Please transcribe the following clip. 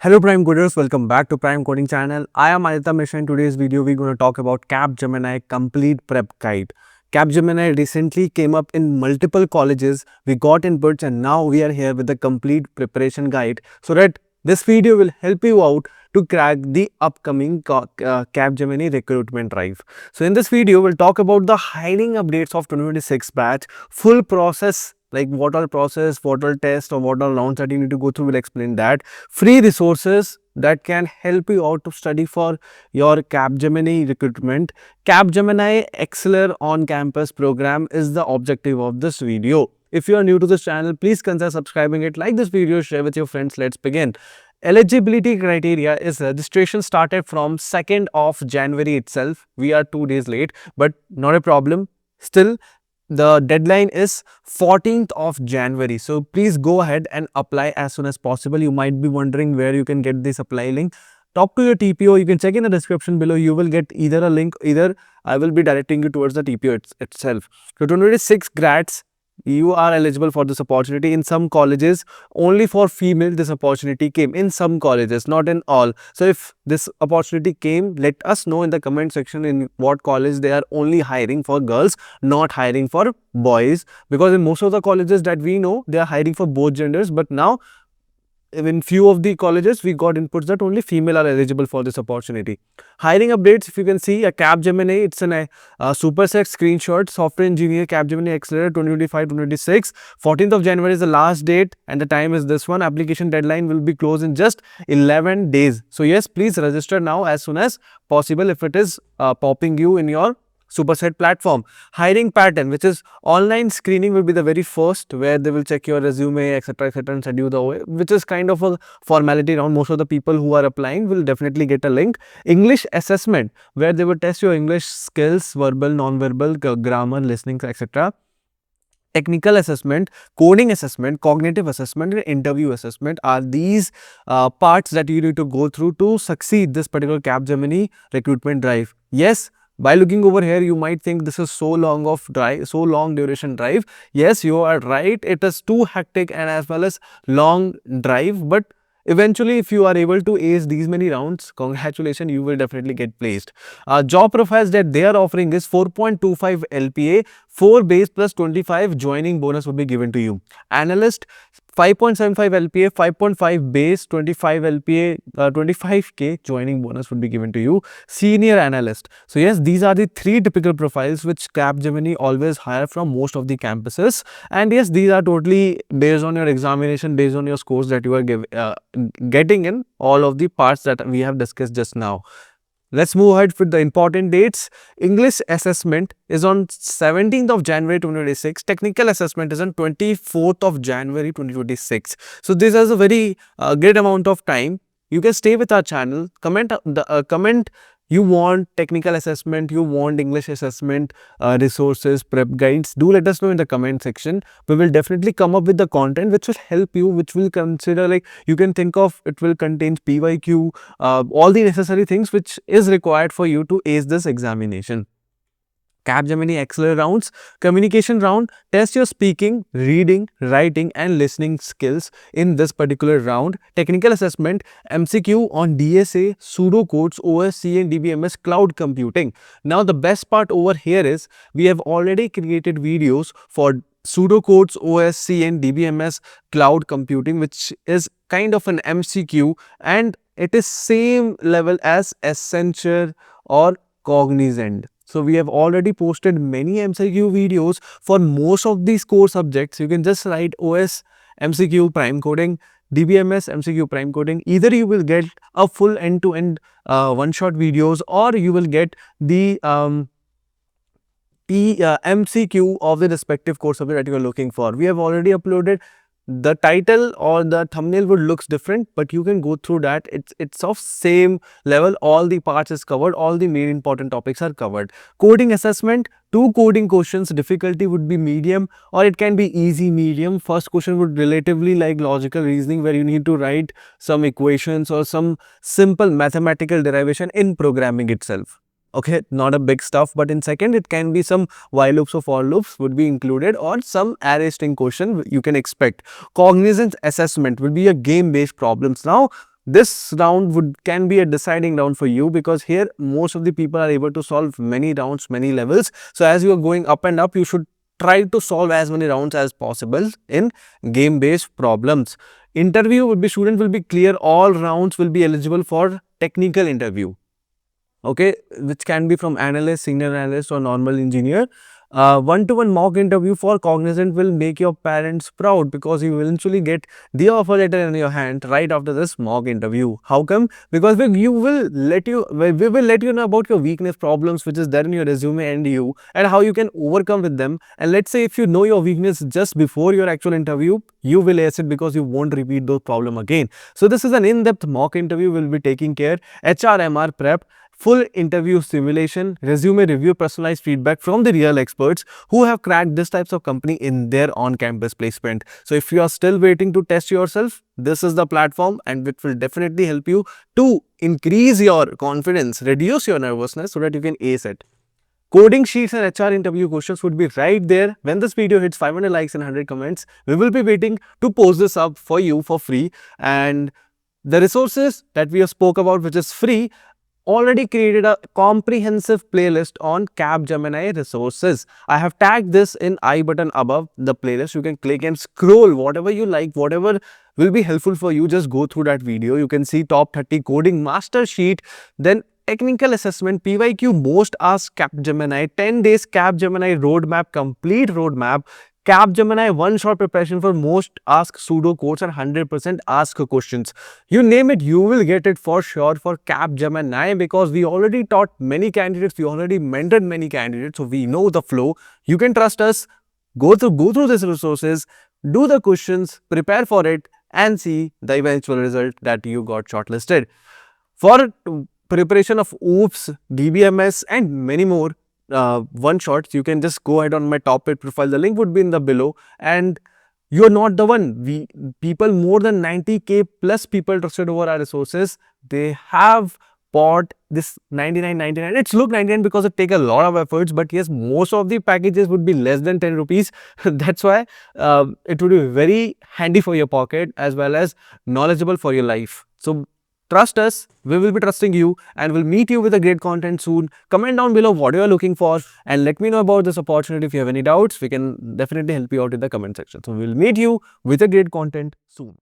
Hello Prime Coders, welcome back to Prime Coding channel. I am Aditya Mishra. In today's video, we're going to talk about Capgemini Complete Prep Guide. Capgemini recently came up in multiple colleges. We got inputs and now we are here with the complete preparation guide so that this video will help you out to crack the upcoming Capgemini recruitment drive. So in this video, we'll talk about the hiring updates of 2026 batch, full process, like what all process, what all test or what all rounds that you need to go through. We'll explain that. Free resources that can help you out to study for your Capgemini recruitment. Capgemini Exceller on campus program is the objective of this video. If you are new to this channel, please consider subscribing it, like this video, share with your friends. Let's begin. Eligibility criteria is registration started from 2nd of January itself. We are 2 days late, but not a problem. Still, the deadline is 14th of January. So please go ahead and apply as soon as possible. You might be wondering where you can get this apply link. Talk to your TPO. You can check in the description below. You will get either a link, either I will be directing you towards the TPO itself. So 2026 grads, you are eligible for this opportunity. In some colleges, only for female this opportunity came. In some colleges, not in all. So if this opportunity came, let us know in the comment section in what college they are only hiring for girls, not hiring for boys, because in most of the colleges that we know, they are hiring for both genders. But now in few of the colleges, we got inputs that only female are eligible for this opportunity. Hiring updates, if you can see a Capgemini, it's a superset screenshot, software engineer, Capgemini Accelerator 2025-2026. 14th of January is the last date and the time is this one. Application deadline will be closed in just 11 days. So yes, please register now as soon as possible if it is popping you in your superset platform. Hiring pattern, which is online screening, will be the very first, where they will check your resume, etc., and send you the OA, which is kind of a formality around. Most of the people who are applying will definitely get a link. English assessment, where they will test your English skills, verbal, non-verbal, grammar, listening, etc. Technical assessment, coding assessment, cognitive assessment, and interview assessment are these parts that you need to go through to succeed this particular Capgemini recruitment drive. Yes, by looking over here, you might think this is so long duration drive. Yes, you are right. It is too hectic and as well as long drive, but eventually, if you are able to ace these many rounds, congratulations, you will definitely get placed. Job profiles that they are offering is 4.25 LPA, 4 base plus 25 joining bonus will be given to you. Analyst, 5.75 LPA, 5.5 base, 25 LPA, 25k joining bonus would be given to you. Senior analyst. So yes, these are the 3 typical profiles which Capgemini always hire from most of the campuses. And yes, these are totally based on your examination, based on your scores that you are getting in all of the parts that we have discussed just now. Let's move ahead with the important dates. English assessment is on 17th of January 2026. Technical assessment is on 24th of January 2026. So this is a very great amount of time. You can stay with our channel, comment you want technical assessment, you want English assessment, resources, prep guides. Do let us know in the comment section. We will definitely come up with the content which will help you, which will consider, like, you can think of it will contain PYQ, all the necessary things which is required for you to ace this examination. Capgemini Exceller rounds, communication round, test your speaking, reading, writing and listening skills in this particular round. Technical assessment, MCQ on DSA, pseudocodes, OSC and DBMS cloud computing. Now the best part over here is we have already created videos for pseudocodes, OSC and DBMS cloud computing, which is kind of an MCQ and it is same level as Accenture or Cognizant. So we have already posted many MCQ videos for most of these core subjects. You can just write OS MCQ prime coding, DBMS MCQ prime coding. Either you will get a full end-to-end one-shot videos, or you will get the MCQ of the respective course subject that you are looking for. We have already uploaded. The title or the thumbnail would looks different, but you can go through that. It's of same level. All the parts is covered. All the main important topics are covered. Coding assessment, 2 coding questions. Difficulty would be medium or it can be easy medium. First question would relatively like logical reasoning, where you need to write some equations or some simple mathematical derivation in programming itself. Okay, not a big stuff, but in second it can be some while loops or for loops would be included, or some array string question you can expect. Cognizant assessment will be a game based problems. Now this round can be a deciding round for you, because here most of the people are able to solve many rounds, many levels. So as you are going up and up, you should try to solve as many rounds as possible in game based problems. Interview will be, student will be clear, all rounds will be eligible for technical interview, okay, which can be from analyst, senior analyst, or normal engineer. One-to-one mock interview for Cognizant will make your parents proud, because you will eventually get the offer letter in your hand right after this mock interview. How come? Because we will let you know about your weakness, problems which is there in your resume and how you can overcome with them. And let's say if you know your weakness just before your actual interview, you will ace it, because you won't repeat those problem again. So this is an in-depth mock interview. Will be taking care HRMR prep, full interview simulation, resume review, personalized feedback from the real experts who have cracked this types of company in their on-campus placement. So if you are still waiting to test yourself, this is the platform, and it will definitely help you to increase your confidence, reduce your nervousness, so that you can ace it. Coding sheets and HR interview questions would be right there. When this video hits 500 likes and 100 comments, we will be waiting to post this up for you for free. And the resources that we have spoke about, which is free, already created a comprehensive playlist on Capgemini resources. I have tagged this in I button above the playlist. You can click and scroll whatever you like, whatever will be helpful for you. Just go through that video. You can see top 30 coding master sheet, then technical assessment, PYQ most asked Capgemini, 10 days Capgemini roadmap, complete roadmap, Capgemini one-shot preparation for most asked pseudo codes and 100% ask questions. You name it, you will get it for sure for Capgemini, because we already taught many candidates, we already mentored many candidates, so we know the flow. You can trust us. Go through these resources, do the questions, prepare for it, and see the eventual result that you got shortlisted. For preparation of OOPS, DBMS, and many more one shots, you can just go ahead on my top paid profile. The link would be in the below. And you're not the one. People, more than 90k plus people trusted over our resources, they have bought this 99.99. It's look 99 because it take a lot of efforts, but yes, most of the packages would be less than 10 rupees. That's why it would be very handy for your pocket as well as knowledgeable for your life. So trust us, we will be trusting you, and we'll meet you with a great content soon. Comment down below what you are looking for, and let me know about this opportunity. If you have any doubts, we can definitely help you out in the comment section. So we'll meet you with a great content soon.